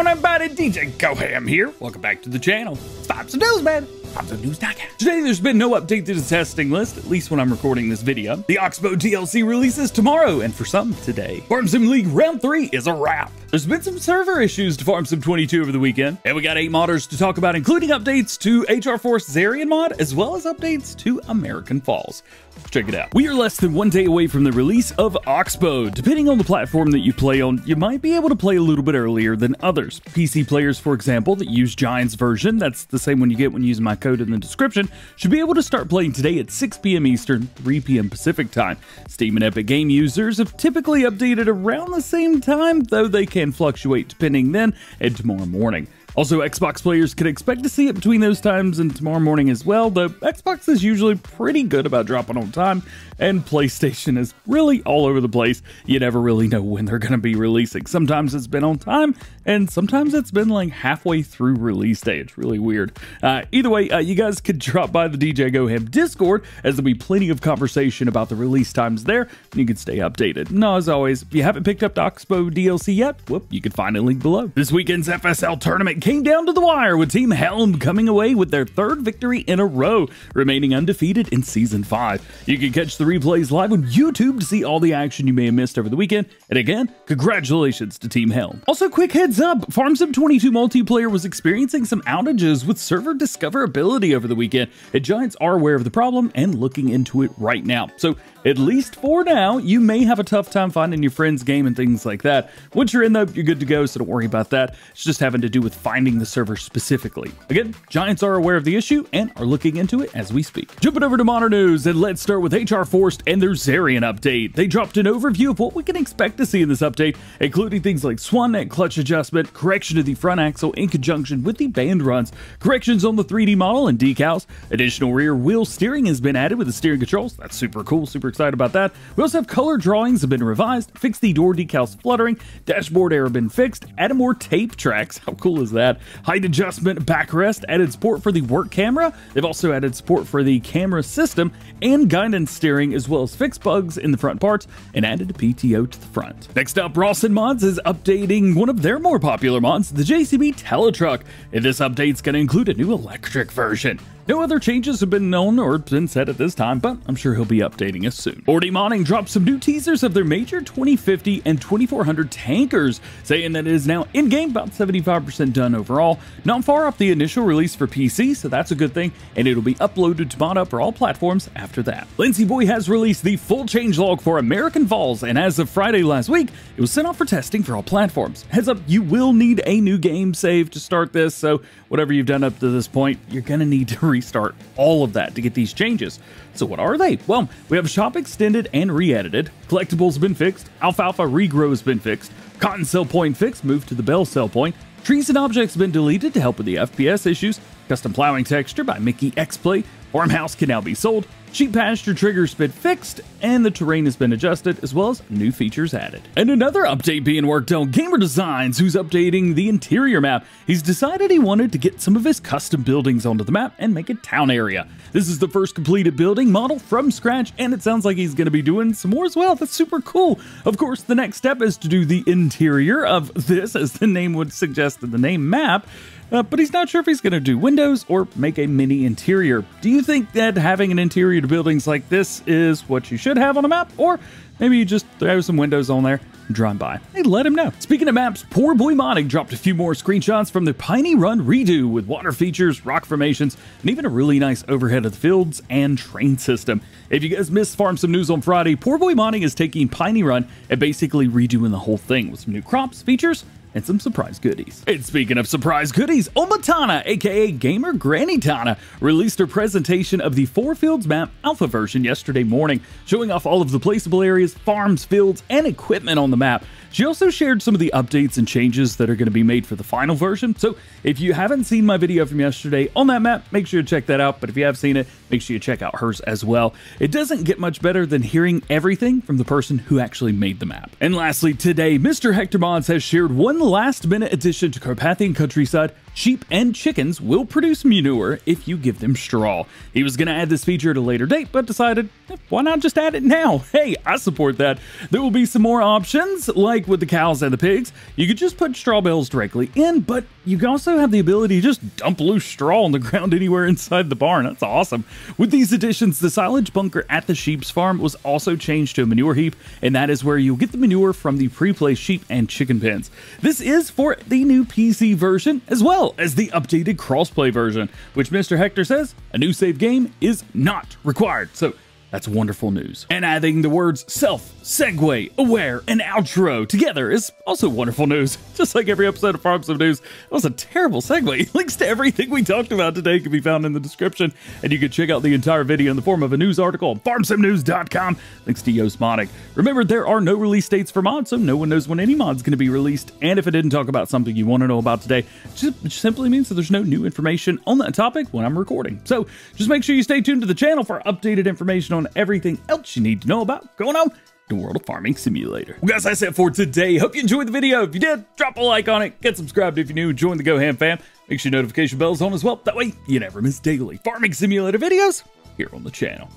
on, everybody? DjGoHam here. Welcome back to the channel. It's Vibes and News, man. Vibes and News. Today, there's been no update to the testing list, at least when I'm recording this video. The Oxbo DLC releases tomorrow, and for some, today. Farm Sim League Round 3 is a wrap. There's been some server issues to Farm Sim 22 over the weekend, and we got 8 modders to talk about, including updates to HR Forst Xerion mod, as well as updates to American Falls. Check it out. We are less than 1 day away from the release of Oxbo. Depending on the platform that you play on, you might be able to play a little bit earlier than others. PC players, for example, that use Giant's version, that's the same one you get when using my code in the description, should be able to start playing today at 6 p.m. Eastern, 3 p.m. Pacific time. Steam and Epic Game users have typically updated around the same time, though they can fluctuate depending then and tomorrow morning. Also, Xbox players can expect to see it between those times and tomorrow morning as well, though Xbox is usually pretty good about dropping on time, and PlayStation is really all over the place. You never really know when they're going to be releasing. Sometimes it's been on time, and sometimes it's been like halfway through release day. It's really weird. Either way, you guys could drop by the DjGoHam Discord, as there'll be plenty of conversation about the release times there, and you can stay updated. Now, as always, if you haven't picked up the Oxbo DLC yet, whoop, you can find a link below. This weekend's FSL tournament came down to the wire, with Team Helm coming away with their 3rd victory in a row, remaining undefeated in Season 5. You can catch the replays live on YouTube to see all the action you may have missed over the weekend, and again, congratulations to Team Helm. Also, quick heads up, Farm Sim 22 multiplayer was experiencing some outages with server discoverability over the weekend, and Giants are aware of the problem and looking into it right now. So, at least for now, you may have a tough time finding your friend's game and things like that. Once you're in though, you're good to go, so don't worry about that. It's just having to do with finding the server specifically. Again, Giants are aware of the issue and are looking into it as we speak. Jumping over to modern news, and let's start with HR Forst and their Xerion update. They dropped an overview of what we can expect to see in this update, including things like swan neck clutch adjustment, correction to the front axle in conjunction with the band runs, corrections on the 3D model and decals, additional rear wheel steering has been added with the steering controls. That's super cool, super excited about that. We also have color drawings have been revised, fixed the door decals fluttering, dashboard error been fixed, added more tape tracks. How cool is that? Height adjustment, backrest, added support for the work camera. They've also added support for the camera system and guidance steering, as well as fixed bugs in the front parts and added a PTO to the front. Next up, Rawson Mods is updating one of their more popular mods, the JCB Teletruk. And this update's going to include a new electric version. No other changes have been known or been said at this time, but I'm sure he'll be updating us soon. 4D Modding dropped some new teasers of their major 2050 and 2400 tankers, saying that it is now in-game about 75% done overall, not far off the initial release for PC, so that's a good thing, and it'll be uploaded to mod up for all platforms after that. Lindsay Boy has released the full changelog for American Falls, and as of Friday last week, it was sent off for testing for all platforms. Heads up, you will need a new game save to start this, so whatever you've done up to this point, you're gonna need to restart all of that to get these changes. So what are they? Well, we have Shop Extended and Re-Edited, Collectibles been fixed, Alfalfa Regrow has been fixed, Cotton Cell Point fixed, moved to the Bell Cell Point, Trees and Objects been deleted to help with the FPS issues, Custom Plowing Texture by Mickey X-Play, Farmhouse can now be sold, Sheep Pasture Trigger's been fixed, and the terrain has been adjusted, as well as new features added. And another update being worked on, Gamer Designs, who's updating the interior map. He's decided he wanted to get some of his custom buildings onto the map and make a town area. This is the first completed building model from scratch, and it sounds like he's going to be doing some more as well. That's super cool. Of course, the next step is to do the interior of this, as the name would suggest in the name map. But he's not sure if he's going to do windows or make a mini interior. Do you think that having an interior to buildings like this is what you should have on a map? Or maybe you just throw some windows on there and drive by? Hey, let him know. Speaking of maps, Poor Boy Modding dropped a few more screenshots from the Piney Run Redo with water features, rock formations, and even a really nice overhead of the fields and train system. If you guys missed Farm Sim News on Friday, Poor Boy Modding is taking Piney Run and basically redoing the whole thing with some new crops, features, and some surprise goodies. And speaking of surprise goodies, Omatana, aka Gamer Granny Tana, released her presentation of the 4 Fields map alpha version yesterday morning, showing off all of the placeable areas, farms, fields, and equipment on the map. She also shared some of the updates and changes that are going to be made for the final version, so if you haven't seen my video from yesterday on that map, make sure to check that out, but if you have seen it, make sure you check out hers as well. It doesn't get much better than hearing everything from the person who actually made the map. And lastly, today, Mr. Hector Mods has shared one last-minute addition to Carpathian Countryside sheep and chickens will produce manure if you give them straw. He was going to add this feature at a later date, but decided, why not just add it now? Hey, I support that. There will be some more options, like with the cows and the pigs. You could just put straw bales directly in, but you can also have the ability to just dump loose straw on the ground anywhere inside the barn. That's awesome. With these additions, the silage bunker at the sheep's farm was also changed to a manure heap, and that is where you'll get the manure from the pre-placed sheep and chicken pens. This is for the new PC version, as well as the updated crossplay version, which Mr. Hector says a new save game is not required. So that's wonderful news. And adding the words self, segue, aware, and outro together is also wonderful news. Just like every episode of Farm Sim News, that was a terrible segue. Links to everything we talked about today can be found in the description, and you can check out the entire video in the form of a news article on farmsimnews.com. Thanks to Yosmonic. Remember, there are no release dates for mods, so no one knows when any mod's going to be released, and if it didn't talk about something you want to know about today, it simply means that there's no new information on that topic when I'm recording. So just make sure you stay tuned to the channel for updated information on everything else you need to know about going on in the world of Farming Simulator. Well, guys, that's it for today. Hope you enjoyed the video. If you did, drop a like on it. Get subscribed if you're new. Join the JCB fam. Make sure your notification bell's on as well. That way, you never miss daily Farming Simulator videos here on the channel.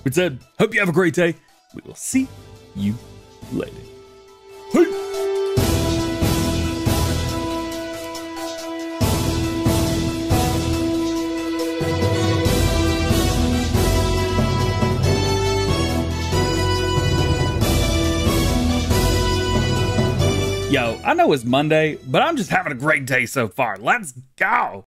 With that said, hope you have a great day. We will see you later. Peace. Yo, I know it's Monday, but I'm just having a great day so far. Let's go.